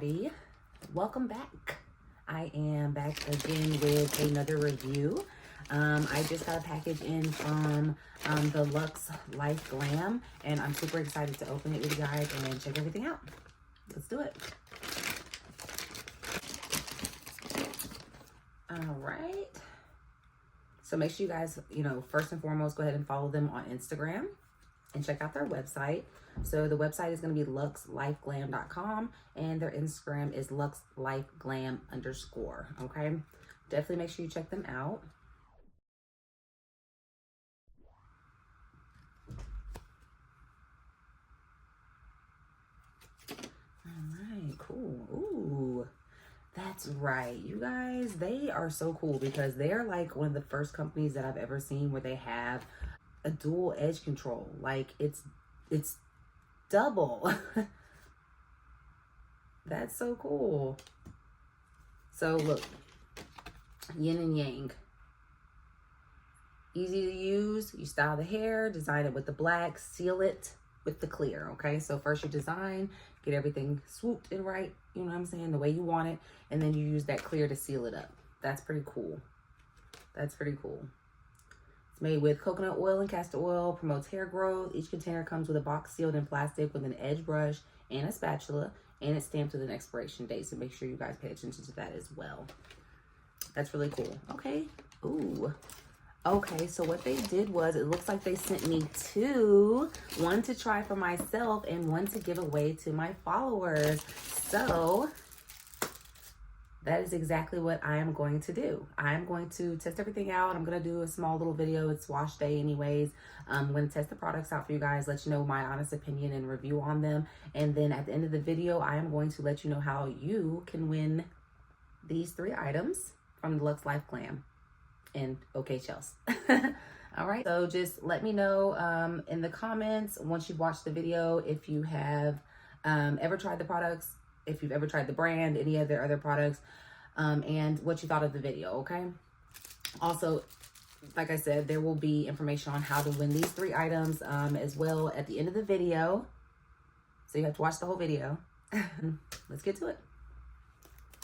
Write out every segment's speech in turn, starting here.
everybody, welcome back. I am back again with another review. I just got a package in from the LuxeLifeGlam, and I'm super excited to open it with you guys and check everything out. Let's do it. All right, so make sure you guys, first and foremost, go ahead and follow them on Instagram and check out their website. So the website is going to be LuxeLifeGlam.com, and their Instagram is LuxeLifeGlam_. Okay, definitely make sure you check them out. All right, cool. Ooh, that's right, you guys. They are so cool because they're like one of the first companies that I've ever seen where they have a dual edge control. Like it's double. That's so cool. So look, yin and yang. Easy to use. You style the hair, design it with the black, seal it with the clear. Okay, so first you design, get everything swooped in right, you know what I'm saying, the way you want it, and then you use that clear to seal it up. That's pretty cool. That's pretty cool. Made with coconut oil and castor oil, promotes hair growth. Each container comes with a box sealed in plastic with an edge brush and a spatula, and it's stamped with an expiration date. So make sure you guys pay attention to that as well. That's really cool. Okay. Ooh. Okay, so what they did was, it looks like they sent me two, one to try for myself and one to give away to my followers. So that is exactly what I am going to do. I'm going to test everything out. I'm going to do a small little video. It's wash day anyways. I'm going to test the products out for you guys, let you know my honest opinion and review on them. And then at the end of the video, I am going to let you know how you can win these 3 items from the LuxeLifeGlam and OK Chels. All right, so just let me know in the comments once you've watched the video if you have ever tried the products, if you've ever tried the brand, any of their other products, and what you thought of the video, okay? Also, like I said, there will be information on how to win these 3 items as well at the end of the video. So you have to watch the whole video. Let's get to it.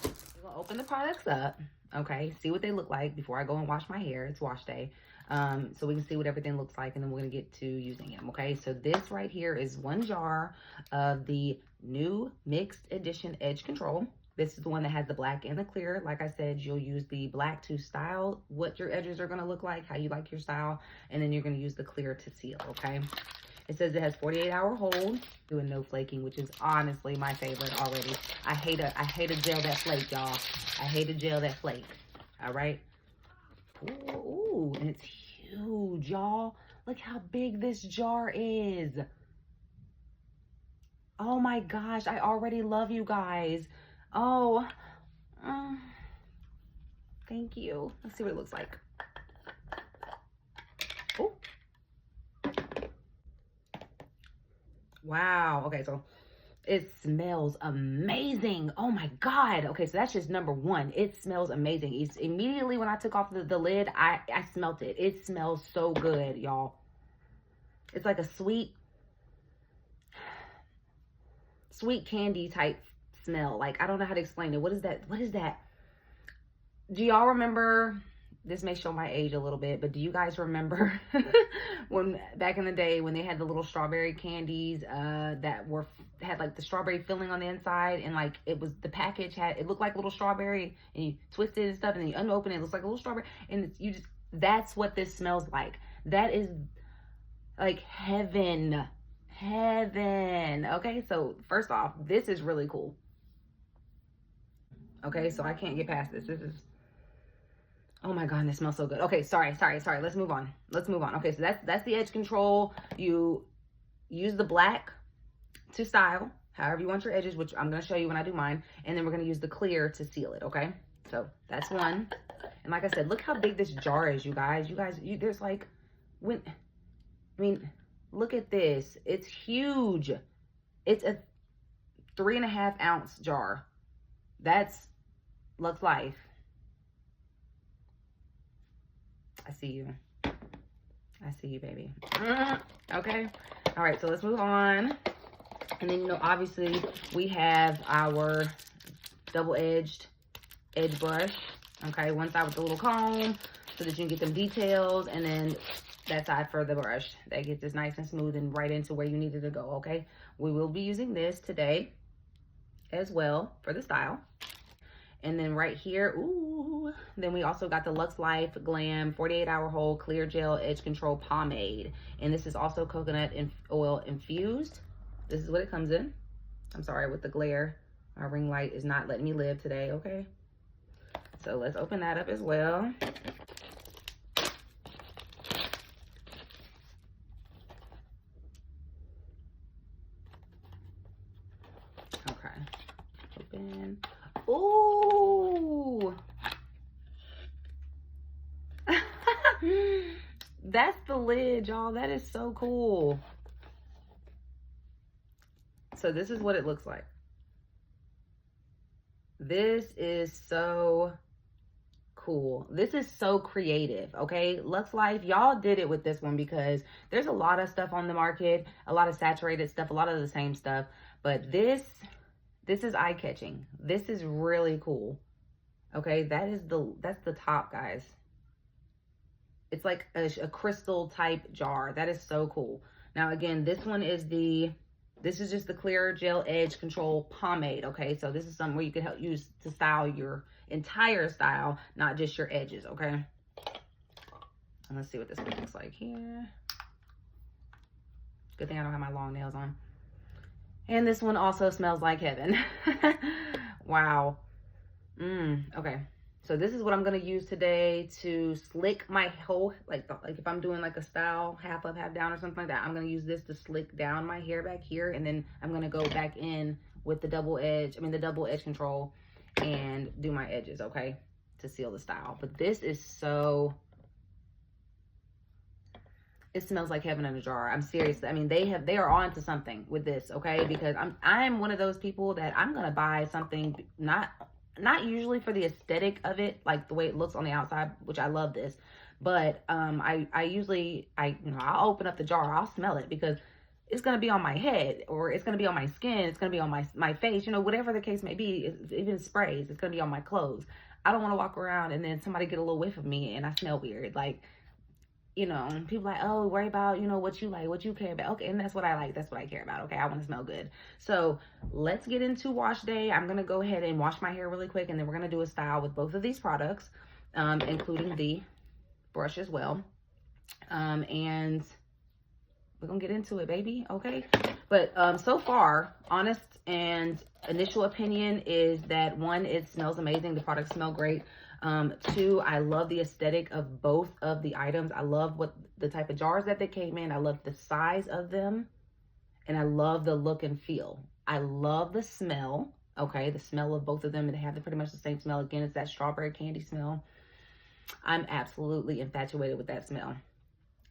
We're gonna open the products up, okay? See what they look like before I go and wash my hair. It's wash day. So we can see what everything looks like, and then we're gonna get to using them, okay? So this right here is 1 jar of the new mixed edition edge control. This is the one that has the black and the clear. Like I said, you'll use the black to style what your edges are gonna look like, how you like your style, and then you're gonna use the clear to seal, okay? It says it has 48-hour hold, doing no flaking, which is honestly my favorite already. I hate a gel that flake, y'all. I hate a gel that flake. All right. Ooh, and it's huge, y'all. Look how big this jar is. Oh my gosh, I already love you guys. Oh, thank you. Let's see what it looks like. Oh. Wow. Okay, so it smells amazing. Oh my God. Okay, so that's just number 1. It smells amazing. It's immediately when I took off the lid, I smelt it. It smells so good, y'all. It's like a sweet candy type smell. Like, I don't know how to explain it. What is that? What is that? Do y'all remember? This may show my age a little bit, but do you guys remember when back in the day when they had the little strawberry candies that had like the strawberry filling on the inside, and like it looked like a little strawberry, and you twist it and stuff, and then you unopen it, it looks like a little strawberry, and that's what this smells like. That is like heaven. Okay, so first off, this is really cool. Okay, so I can't get past this. This is, oh my God, this smells so good. Okay, sorry. Let's move on. Okay, so that's the edge control. You use the black to style however you want your edges, which I'm going to show you when I do mine. And then we're going to use the clear to seal it, okay? So that's 1. And like I said, look how big this jar is, you guys. There's like, look at this. It's huge. It's a 3.5 ounce jar. That's Lux Life. I see you. I see you, baby. Okay. All right, so let's move on. And then, obviously we have our double-edged edge brush. Okay, one side with the little comb so that you can get them details, and then that side for the brush that gets this nice and smooth and right into where you need it to go. Okay, we will be using this today as well for the style. And then right here, ooh, then we also got the LuxeLifeGlam 48-hour hold clear gel edge control pomade, and this is also coconut oil infused. This is what it comes in. I'm sorry with the glare, my ring light is not letting me live today. Okay, so let's open that up as well. Okay, open. Ooh. That's the lid, y'all. That is so cool. So this is what it looks like. This is so cool. This is so creative. Okay, Lux Life, y'all did it with this one because there's a lot of stuff on the market, a lot of saturated stuff, a lot of the same stuff, but this is eye-catching. This is really cool. Okay, that's the top, guys. It's like a crystal type jar. That is so cool. Now again, this is just the clear gel edge control pomade. Okay, so this is something where you can help use to style your entire style, not just your edges. Okay, and let's see what this one looks like here. Good thing I don't have my long nails on. And this one also smells like heaven. Wow. Okay, so this is what I'm going to use today to slick my whole, like if I'm doing like a style half up, half down or something like that, I'm going to use this to slick down my hair back here. And then I'm going to go back in with the double edge control and do my edges, okay, to seal the style. But this is so, it smells like heaven in a jar. I'm serious. I mean, they are on to something with this, okay? Because I'm one of those people that I'm going to buy something not usually for the aesthetic of it, like the way it looks on the outside, which I love this, but I usually I'll open up the jar, I'll smell it because it's going to be on my head, or it's going to be on my skin, it's going to be on my face, whatever the case may be. Even sprays, it's going to be on my clothes. I don't want to walk around and then somebody get a little whiff of me and I smell weird. Like, people like, oh, worry about, what you like, what you care about. Okay, and that's what I like. That's what I care about. Okay, I want to smell good. So let's get into wash day. I'm going to go ahead and wash my hair really quick, and then we're going to do a style with both of these products, including the brush as well. And we're going to get into it, baby. Okay. But so far, honest and initial opinion is that 1, it smells amazing. The products smell great. 2, I love the aesthetic of both of the items. I love the type of jars that they came in. I love the size of them, and I love the look and feel. I love the smell. Okay, the smell of both of them, and they have pretty much the same smell. Again, it's that strawberry candy smell. I'm absolutely infatuated with that smell,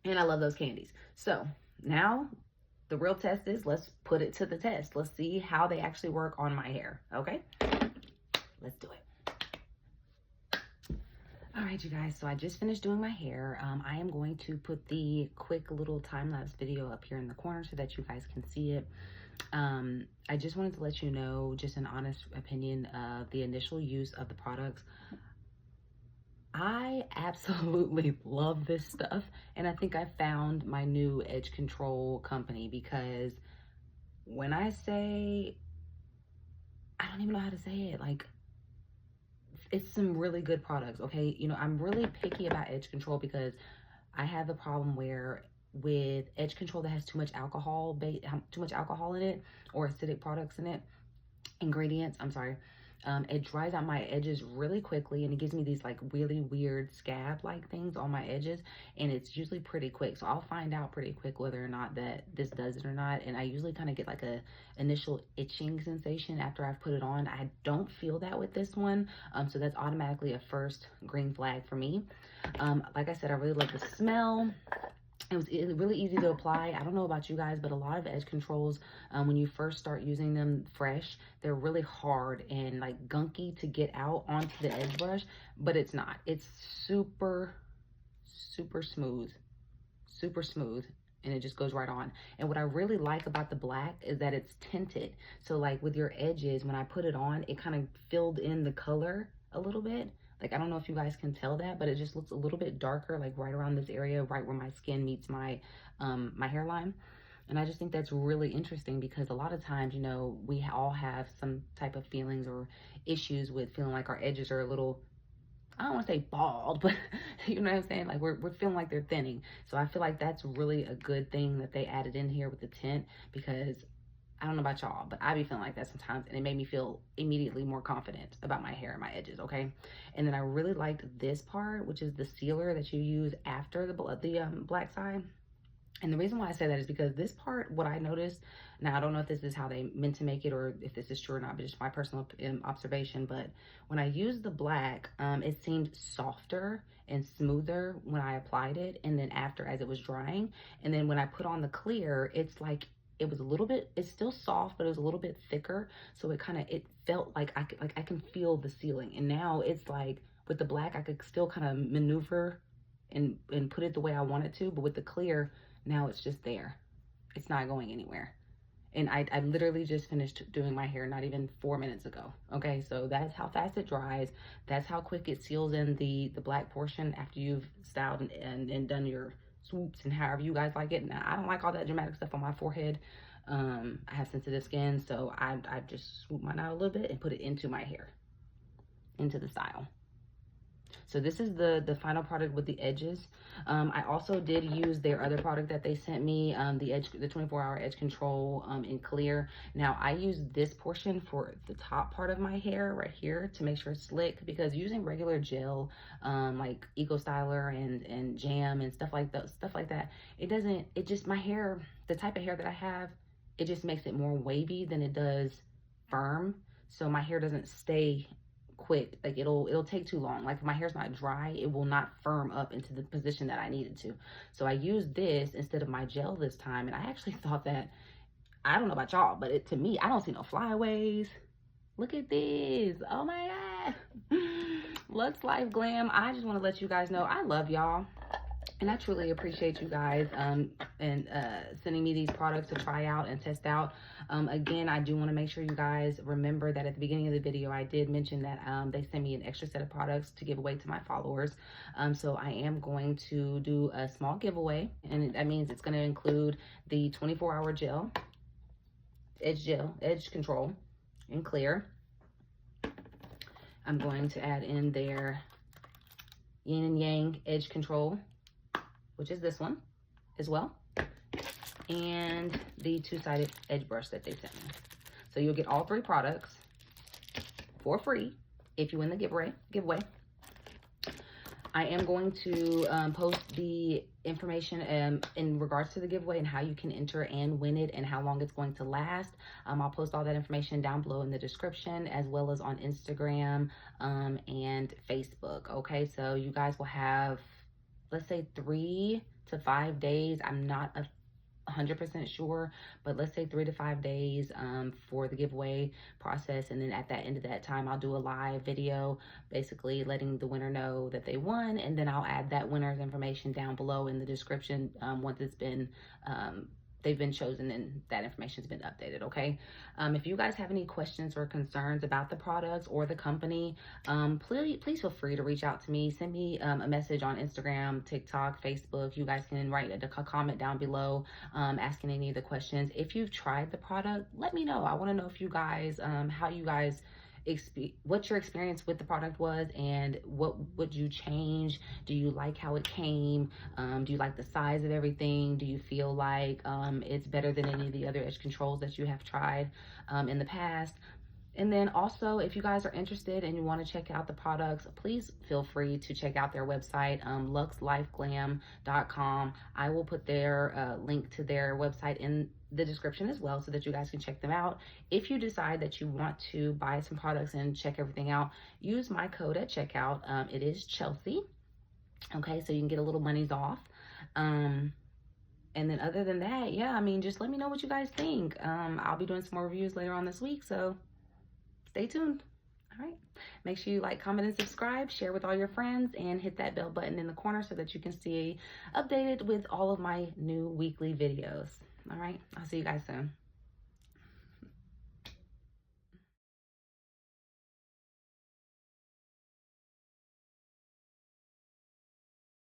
and I love those candies. So now the real test is, let's put it to the test. Let's see how they actually work on my hair. Okay, let's do it. All right, you guys, so I just finished doing my hair. I am going to put the quick little time-lapse video up here in the corner so that you guys can see it. I just wanted to let you know, just an honest opinion of the initial use of the products. I absolutely love this stuff, and I think I found my new edge control company, because when I say, I don't even know how to say it, like, it's some really good products. Okay, I'm really picky about edge control because I have the problem where with edge control that has too much alcohol in it, or acidic products in it, ingredients, I'm sorry, it dries out my edges really quickly, and it gives me these like really weird scab like things on my edges, and it's usually pretty quick. So I'll find out pretty quick whether or not that this does it or not, and I usually kind of get like a initial itching sensation after I've put it on. I don't feel that with this one, so that's automatically a first green flag for me. Like I said, I really love the smell. It was really easy to apply. I don't know about you guys, but a lot of edge controls, when you first start using them fresh, they're really hard and like gunky to get out onto the edge brush, but it's not. It's super, super smooth and it just goes right on. And what I really like about the black is that it's tinted. So like with your edges, when I put it on, it kind of filled in the color a little bit. Like, I don't know if you guys can tell that, but it just looks a little bit darker, like right around this area, right where my skin meets my, my hairline. And I just think that's really interesting because a lot of times, you know, we all have some type of feelings or issues with feeling like our edges are a little, I don't want to say bald, but you know what I'm saying? Like we're feeling like they're thinning. So I feel like that's really a good thing that they added in here with the tint, because I don't know about y'all, but I be feeling like that sometimes, and it made me feel immediately more confident about my hair and my edges, okay? And then I really liked this part, which is the sealer that you use after the black side. And the reason why I say that is because this part, what I noticed, now I don't know if this is how they meant to make it or if this is true or not, but just my personal observation, but when I used the black, it seemed softer and smoother when I applied it, and then after, as it was drying. And then when I put on the clear, it's like, it was a little bit, it's still soft, but it was a little bit thicker. So it felt like I can feel the sealing. And now it's like, with the black, I could still kind of maneuver and put it the way I want it to, but with the clear, now it's just there. It's not going anywhere. And I literally just finished doing my hair not even 4 minutes ago. Okay, so that's how fast it dries. That's how quick it seals in the black portion after you've styled and done your swoops and however you guys like it. Now, I don't like all that dramatic stuff on my forehead. I have sensitive skin, so I just swoop mine out a little bit and put it into my hair, into the style. So this is the final product with the edges. I also did use their other product that they sent me, the 24-hour edge control in clear. Now I use this portion for the top part of my hair right here to make sure it's slick, because using regular gel like Eco Styler and Jam and stuff like that, my hair, the type of hair that I have, it just makes it more wavy than it does firm. So my hair doesn't stay quick, like it'll take too long. Like if my hair's not dry, it will not firm up into the position that I needed to. So I used this instead of my gel this time, and I actually thought that, I don't know about y'all, but to me, I don't see no flyaways. Look at this. Oh my god. LuxeLifeGlam. I just want to let you guys know I love y'all. And I truly appreciate you guys sending me these products to try out and test out. Again, I do want to make sure you guys remember that at the beginning of the video, I did mention that they sent me an extra set of products to give away to my followers. So I am going to do a small giveaway, and that means it's going to include the 24-hour gel, edge control in clear. I'm going to add in their yin and yang edge control, which is this one as well, and the two-sided edge brush that they sent me. So you'll get all 3 products for free if you win the giveaway. I am going to post the information in regards to the giveaway and how you can enter and win it and how long it's going to last. I'll post all that information down below in the description, as well as on Instagram and Facebook. Okay, so you guys will have, let's say 3 to 5 days. I'm not 100% sure, but let's say 3 to 5 days for the giveaway process. And then at that end of that time, I'll do a live video basically letting the winner know that they won, and then I'll add that winner's information down below in the description once it's been they've been chosen and that information's been updated. Okay, if you guys have any questions or concerns about the products or the company, please feel free to reach out to me. Send me a message on Instagram, TikTok, Facebook. You guys can write a comment down below asking any of the questions. If you've tried the product, let me know. I want to know if you guys how you guys what your experience with the product was, and what would you change? Do you like how it came? Do you like the size of everything? Do you feel like it's better than any of the other edge controls that you have tried in the past? And then also, if you guys are interested and you want to check out the products, please feel free to check out their website, LuxeLifeGlam.com. I will put their link to their website in the description as well, so that you guys can check them out. If you decide that you want to buy some products and check everything out, use my code at checkout. It is Chelsea. Okay, so you can get a little monies off. And then other than that, yeah, I mean, just let me know what you guys think. I'll be doing some more reviews later on this week, so stay tuned. All right. Make sure you like, comment, and subscribe. Share with all your friends and hit that bell button in the corner so that you can stay updated with all of my new weekly videos. All right. I'll see you guys soon.